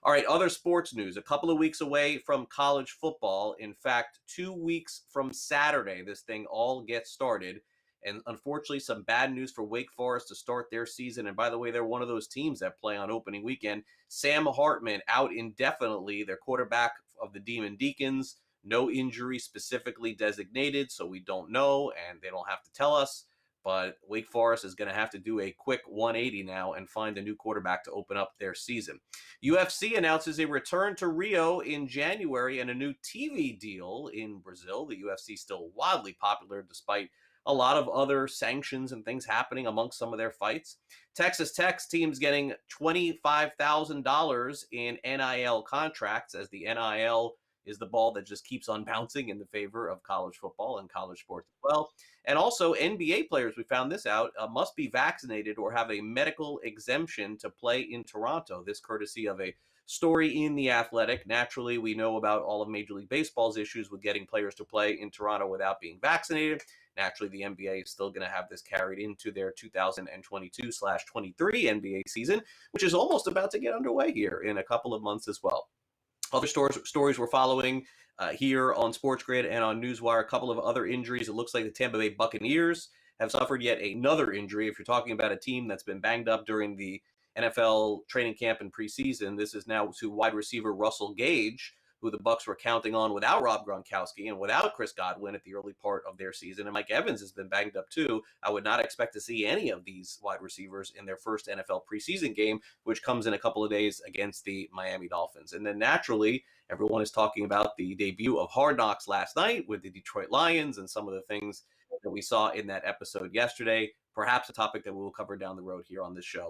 All right, other sports news. A couple of weeks away from college football. In fact, 2 weeks from Saturday, this thing all gets started. And unfortunately, some bad news for Wake Forest to start their season. And by the way, they're one of those teams that play on opening weekend. Sam Hartman out indefinitely, their quarterback of the Demon Deacons. No injury specifically designated, so we don't know, and they don't have to tell us. But Wake Forest is going to have to do a quick 180 now and find a new quarterback to open up their season. UFC announces a return to Rio in January and a new TV deal in Brazil. The UFC is still wildly popular despite a lot of other sanctions and things happening amongst some of their fights. Texas Tech's team's getting $25,000 in NIL contracts, as the NIL is the ball that just keeps on bouncing in the favor of college football and college sports as well. And also, NBA players, we found this out, must be vaccinated or have a medical exemption to play in Toronto. This courtesy of a story in The Athletic. Naturally, we know about all of Major League Baseball's issues with getting players to play in Toronto without being vaccinated. Naturally, the NBA is still going to have this carried into their 2022/23 NBA season, which is almost about to get underway here in a couple of months as well. Other stories we're following here on Sports Grid and on Newswire, a couple of other injuries. It looks like the Tampa Bay Buccaneers have suffered yet another injury. If you're talking about a team that's been banged up during the NFL training camp and preseason, this is now to wide receiver Russell Gage, who the Bucs were counting on without Rob Gronkowski and without Chris Godwin at the early part of their season. And Mike Evans has been banged up too. I would not expect to see any of these wide receivers in their first NFL preseason game, which comes in a couple of days against the Miami Dolphins. And then naturally, everyone is talking about the debut of Hard Knocks last night with the Detroit Lions and some of the things that we saw in that episode yesterday. Perhaps a topic that we will cover down the road here on this show